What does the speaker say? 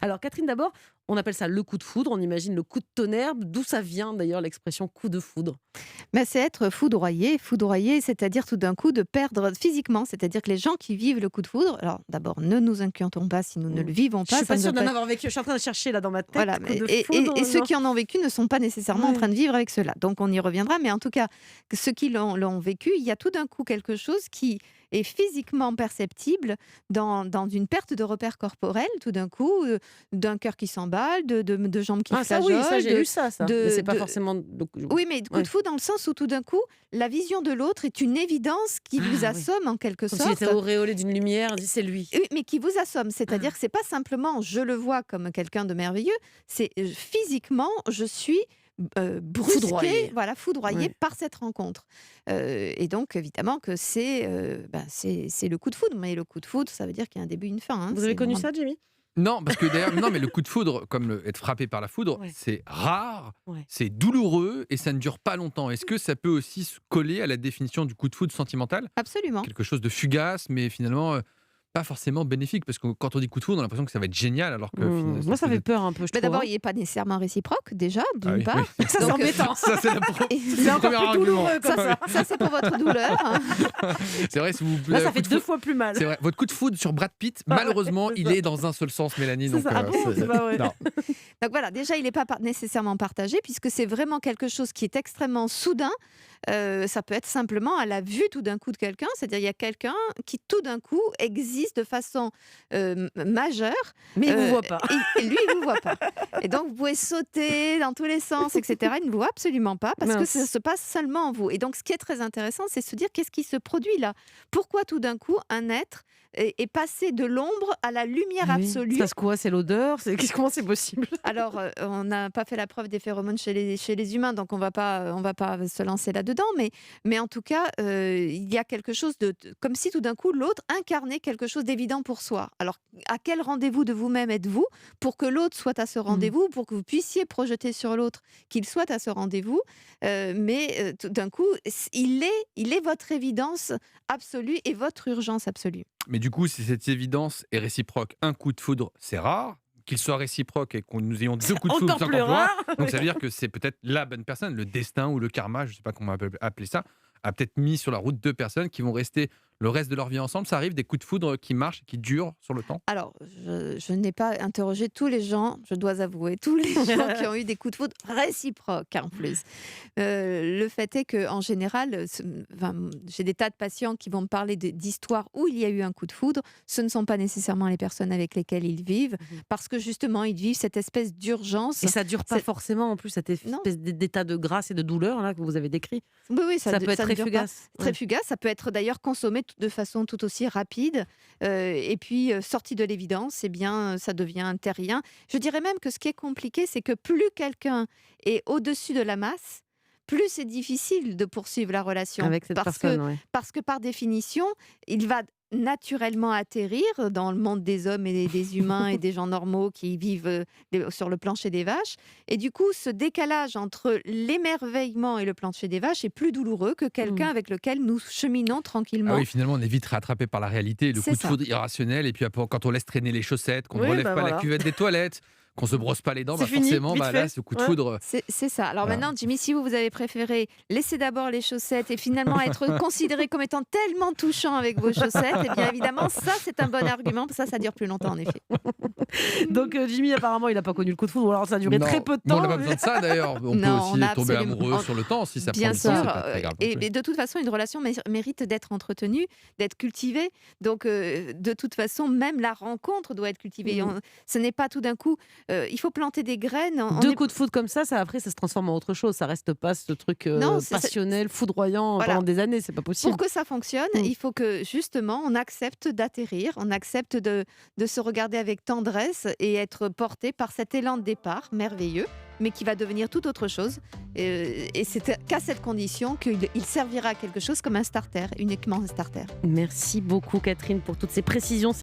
Alors Catherine, d'abord, on appelle ça le coup de foudre, on imagine le coup de tonnerre. D'où ça vient d'ailleurs l'expression coup de foudre? Mais c'est être foudroyé, c'est-à-dire tout d'un coup de perdre physiquement, c'est-à-dire que les gens qui vivent le coup de foudre, alors d'abord ne nous inquiétons pas si nous ne Mmh. le vivons Je pas, suis ça pas ne veut sûre d'en pas. avoir vécu. Je suis en train de chercher là dans ma Voilà, tête, coup de et foudre, ceux genre qui en ont vécu ne sont pas nécessairement en ouais. train de vivre avec cela. Donc on y reviendra, mais en tout cas, que ceux qui l'ont vécu, il y a tout d'un coup quelque chose qui est physiquement perceptible dans une perte de repères corporels, tout d'un coup, d'un cœur qui s'emballe, de jambes qui Ah ça oui, ça flageolent, j'ai lu ça. Mais c'est pas de, forcément donc oui, mais coup de ouais. foudre dans le sens où tout d'un coup, la vision de l'autre est une évidence qui vous Ah oui, assomme en quelque comme s'il était sorte. auréolé d'une lumière, on dit: «C'est lui». Oui, mais qui vous assomme. C'est-à-dire Ah. que c'est pas simplement je le vois comme quelqu'un de merveilleux, c'est physiquement je suis brusquée, Foudroyé. voilà, foudroyée Ouais. par cette rencontre. Et donc évidemment que c'est le coup de foudre, mais le coup de foudre, ça veut dire qu'il y a un début, une fin. Hein. Vous avez C'est connu vraiment- ça, Jimmy? Non, parce que d'ailleurs, non, mais le coup de foudre, comme être frappé par la foudre, Ouais, c'est rare, ouais. c'est douloureux et ça ne dure pas longtemps. Est-ce que ça peut aussi se coller à la définition du coup de foudre sentimental? Absolument. Quelque chose de fugace, mais finalement pas forcément bénéfique, parce que quand on dit coup de foudre, on a l'impression que ça va être génial, alors que Mmh. Moi ça peut fait être... peur un peu, je Mais trouve, d'abord, hein. il n'est pas nécessairement réciproque, déjà, Ah d'une oui, part. oui. Ça c'est Donc, embêtant. Ça, c'est et- c'est C'est le encore premier plus argument. douloureux comme ça. ça, c'est pour votre douleur. Hein. C'est vrai, si vous Là ça coup fait de 2 foudre- fois plus mal. c'est vrai, votre coup de foudre sur Brad Pitt, Ah ouais, malheureusement, c'est il ça. est dans un seul sens, Mélanie. C'est Donc, ça. Ah bon? C'est pas vrai. non. Donc voilà, déjà, il n'est pas nécessairement partagé puisque c'est vraiment quelque chose qui est extrêmement soudain. Ça peut être simplement à la vue tout d'un coup de quelqu'un, c'est-à-dire il y a quelqu'un qui tout d'un coup existe de façon majeure. Mais il vous voit pas. Et lui, il ne vous voit pas. Et donc, vous pouvez sauter dans tous les sens, etc. Il ne vous voit absolument pas parce que Mince. ça se passe seulement en vous. Et donc, ce qui est très intéressant, c'est de se dire qu'est-ce qui se produit là. Pourquoi tout d'un coup, un être est passé de l'ombre à la lumière Oui. absolue. Se passe quoi? C'est l'odeur? Comment c'est possible? Alors, on n'a pas fait la preuve des phéromones chez les humains, donc on va pas se lancer là-dedans. Mais en tout cas, il y a quelque chose comme si tout d'un coup l'autre incarnait quelque chose d'évident pour soi. Alors, à quel rendez-vous de vous-même êtes-vous pour que l'autre soit à ce Mmh. rendez-vous, pour que vous puissiez projeter sur l'autre qu'il soit à ce rendez-vous. Mais tout d'un coup, il est votre évidence absolue et votre urgence absolue. Mais du coup, si cette évidence est réciproque, un coup de foudre, c'est rare. Qu'il soit réciproque et que nous ayons deux coups de foudre, Encore c'est plus encore plus rare. rare. Donc ça veut dire que c'est peut-être la bonne personne, le destin ou le karma, je ne sais pas comment on peut appeler ça, a peut-être mis sur la route deux personnes qui vont rester le reste de leur vie ensemble. Ça arrive, des coups de foudre qui marchent, qui durent sur le temps? Alors, je n'ai pas interrogé tous les gens, je dois avouer, tous les gens qui ont eu des coups de foudre réciproques en plus. Le fait est qu'en général, j'ai des tas de patients qui vont me parler d'histoires où il y a eu un coup de foudre. Ce ne sont pas nécessairement les personnes avec lesquelles ils vivent, Mhm. parce que justement, ils vivent cette espèce d'urgence. Et ça dure pas C'est- forcément en plus cette Non. espèce d'état de grâce et de douleur là que vous avez décrit. Oui, oui, Ça peut être ne très dure pas. fugace. Très Ouais. fugace, ça peut être d'ailleurs consommé de façon tout aussi rapide. Et puis, sorti de l'évidence, eh bien, ça devient un terrien. Je dirais même que ce qui est compliqué, c'est que plus quelqu'un est au-dessus de la masse, plus c'est difficile de poursuivre la relation. Avec cette personne, ouais. Parce que par définition, il va naturellement atterrir dans le monde des hommes et des humains et des gens normaux qui vivent sur le plancher des vaches. Et du coup, ce décalage entre l'émerveillement et le plancher des vaches est plus douloureux que quelqu'un Mmh. avec lequel nous cheminons tranquillement. Ah oui, finalement, on est vite rattrapé par la réalité, le C'est coup de ça. foudre irrationnel, et puis après, quand on laisse traîner les chaussettes, qu'on ne Oui, relève bah pas la voilà. cuvette des toilettes, qu'on se brosse pas les dents, C'est bah fini, forcément, vite bah fait. là, ce coup de Ouais. foudre. C'est ça. Alors Voilà. maintenant, Jimmy, si vous avez préféré laisser d'abord les chaussettes et finalement être considéré comme étant tellement touchant avec vos chaussettes, eh bien évidemment, ça c'est un bon argument. Ça dure plus longtemps en effet. Donc Jimmy apparemment il a pas connu le coup de foudre ou alors ça a duré Non, très peu de mais on temps. n'a pas besoin de ça d'ailleurs. On peut Non, aussi on a tomber absolument- amoureux on- sur le temps si ça prend Bien du sûr. temps, c'est pas très grave non plus. Et de toute façon, une relation mérite d'être entretenue, d'être cultivée. Donc, de toute façon, même la rencontre doit être cultivée. Mhm. Ce n'est pas tout d'un coup. Il faut planter des graines. Deux coups de foudre comme ça après ça se transforme en autre chose. Ça reste pas ce truc Non, passionnel, foudroyant Voilà. pendant des années, c'est pas possible. Pour que ça fonctionne, Mm. il faut que justement on accepte d'atterrir, on accepte de se regarder avec tendresse et être porté par cet élan de départ merveilleux, mais qui va devenir tout autre chose. Et c'est qu'à cette condition qu'il servira à quelque chose comme un starter, uniquement un starter. Merci beaucoup Catherine pour toutes ces précisions.